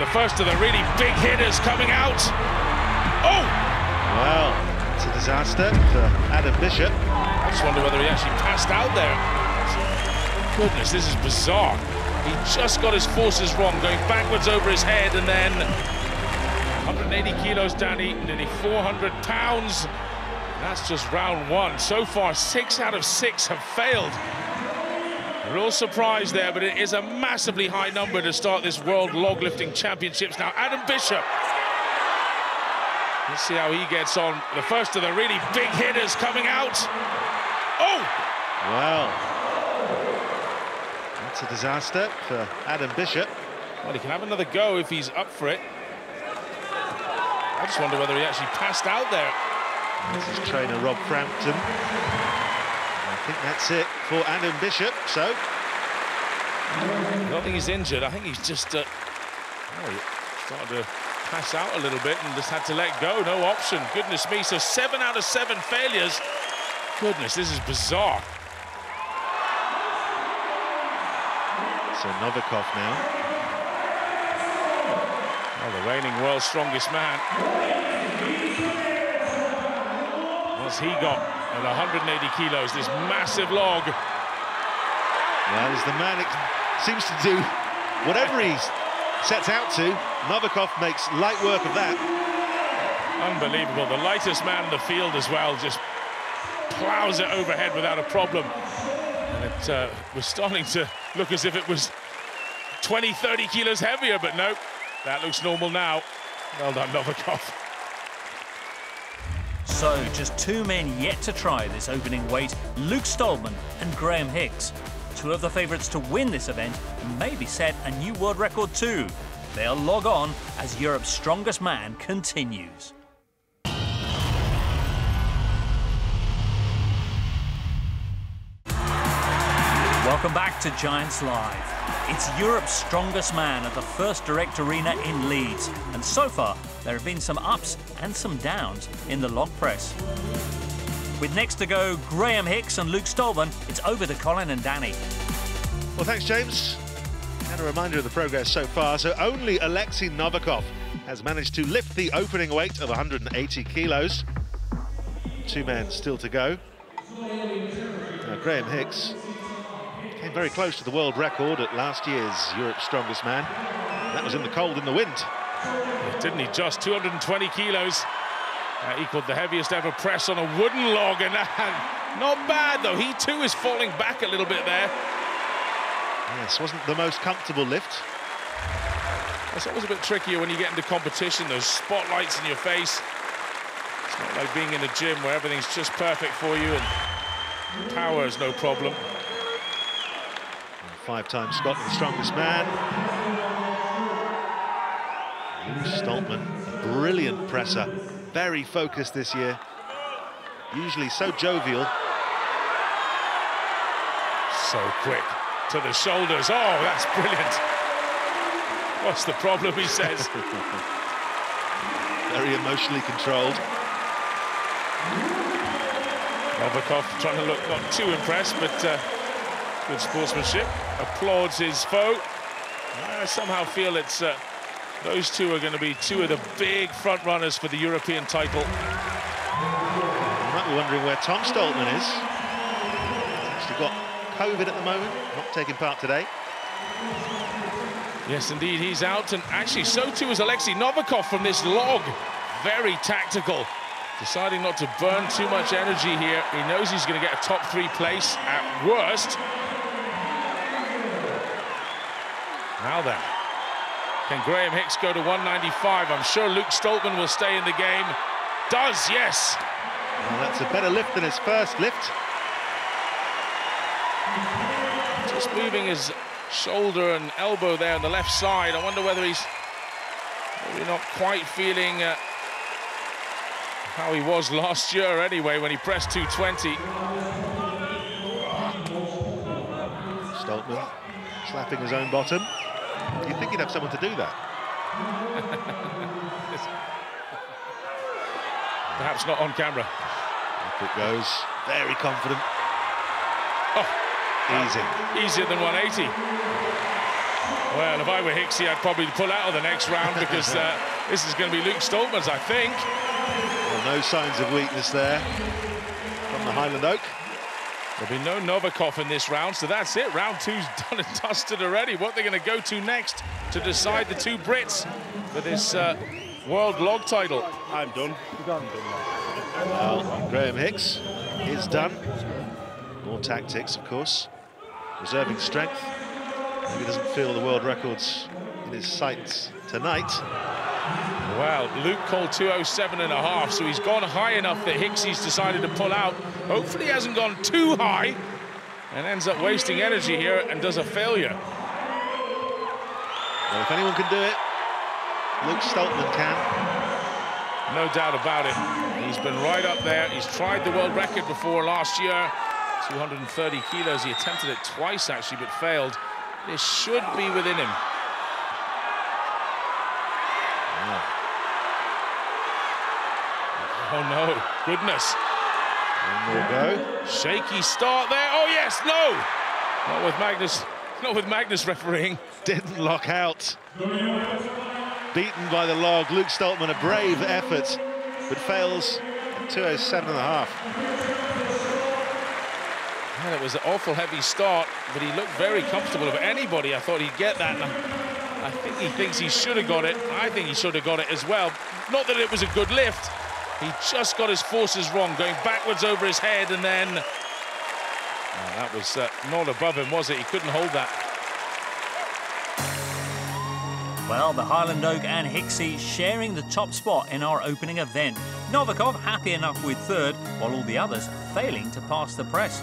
The first of the really big hitters coming out. Oh! Well, it's a disaster for Adam Bishop. I just wonder whether he actually passed out there. Goodness, this is bizarre. He just got his forces wrong, going backwards over his head, and then 180 kilos, Danny, nearly 400 pounds. That's just round one. So far, 6 out of 6 have failed. Real surprise there, but it is a massively high number to start this World Log Lifting Championships. Now, Adam Bishop. Let's see how he gets on. The first of the really big hitters coming out. Oh! Well, that's a disaster for Adam Bishop. Well, he can have another go if he's up for it. I just wonder whether he actually passed out there. This is trainer Rob Frampton. I think that's it for Adam Bishop, so... I don't think he's injured. I think he's just... he started to pass out a little bit and just had to let go. No option. Goodness me. So 7 out of 7 failures. Goodness, this is bizarre. So Novikov now. Well, the reigning world's strongest man. What's he got at 180 kilos, this massive log? Well, he's the man that seems to do whatever he sets out to. Novikov makes light work of that. Unbelievable. The lightest man in the field as well, just plows it overhead without a problem. And it was starting to look as if it was 20, 30 kilos heavier, but no, that looks normal now. Well done, Novikov. So, just 2 men yet to try this opening weight, Luke Stoltman and Graham Hicks. 2 of the favourites to win this event and maybe set a new world record too. They'll log on as Europe's strongest man continues. Welcome back to Giants Live. It's Europe's strongest man at the First Direct Arena in Leeds. And so far, there have been some ups and some downs in the log press. With next to go Graham Hicks and Luke Stoltman, it's over to Colin and Danny. Well, thanks, James. And a reminder of the progress so far. So only Alexei Novikov has managed to lift the opening weight of 180 kilos. 2 men still to go. Now, Graham Hicks came very close to the world record at last year's Europe's Strongest Man. That was in the cold and the wind. Didn't he just? 220 kilos. Equaled the heaviest ever press on a wooden log, and not bad though. He too is falling back a little bit there. Yes, wasn't the most comfortable lift. It's always a bit trickier when you get into competition, those spotlights in your face. It's not like being in a gym where everything's just perfect for you and power is no problem. 5-time Scotland's strongest man. Luke Stoltman, a brilliant presser. Very focused this year. Usually so jovial. So quick to the shoulders. Oh, that's brilliant. What's the problem, he says. Very emotionally controlled. Novikov trying to look not too impressed, but good sportsmanship. Applauds his foe. I somehow feel it's those 2 are going to be 2 of the big front runners for the European title. You might be wondering where Tom Stoltman is. He's actually got COVID at the moment, not taking part today. Yes, indeed, he's out, and actually so too is Alexei Novikov from this log. Very tactical, deciding not to burn too much energy here. He knows he's going to get a top 3 place at worst. Now then, can Graham Hicks go to 195? I'm sure Luke Stoltman will stay in the game. Does, yes. Well, that's a better lift than his first lift. Just moving his shoulder and elbow there on the left side. I wonder whether he's maybe not quite feeling how he was last year anyway when he pressed 220. Stoltman slapping his own bottom. You'd think he'd have someone to do that. Perhaps not on camera. Up it goes. Very confident. Oh, easy. Easier than 180. Well, if I were Hicksey, I'd probably pull out of the next round because this is going to be Luke Stoltman's, I think. Well, no signs of weakness there from the Highland Oak. There'll be no Novikov in this round, so that's it. Round 2's done and dusted already. What they're going to go to next to decide the two Brits for this world log title. I'm done. Well, Graham Hicks is done. More tactics, of course. Reserving strength. Maybe doesn't feel the world records in his sights tonight. Well, Luke called 2:07.5, so he's gone high enough that Hicksey's decided to pull out. Hopefully he hasn't gone too high and ends up wasting energy here and does a failure. Well, if anyone can do it, Luke Stoltman can. No doubt about it. He's been right up there. He's tried the world record before last year. 230 kilos. He attempted it twice, actually, but failed. This should be within him. Oh no, goodness. One more go. Shaky start there. Oh yes, no! Not with Magnus refereeing. Didn't lock out. Beaten by the log. Luke Stoltman, a brave effort, but fails at 2:07.5. Well, it was an awful heavy start, but he looked very comfortable. If anybody, I thought he'd get that. And I think he thinks he should have got it. I think he should have got it as well. Not that it was a good lift. He just got his forces wrong, going backwards over his head, and then... Oh, that was not above him, was it? He couldn't hold that. Well, the Highland Oak and Hicksey sharing the top spot in our opening event. Novikov happy enough with third, while all the others failing to pass the press.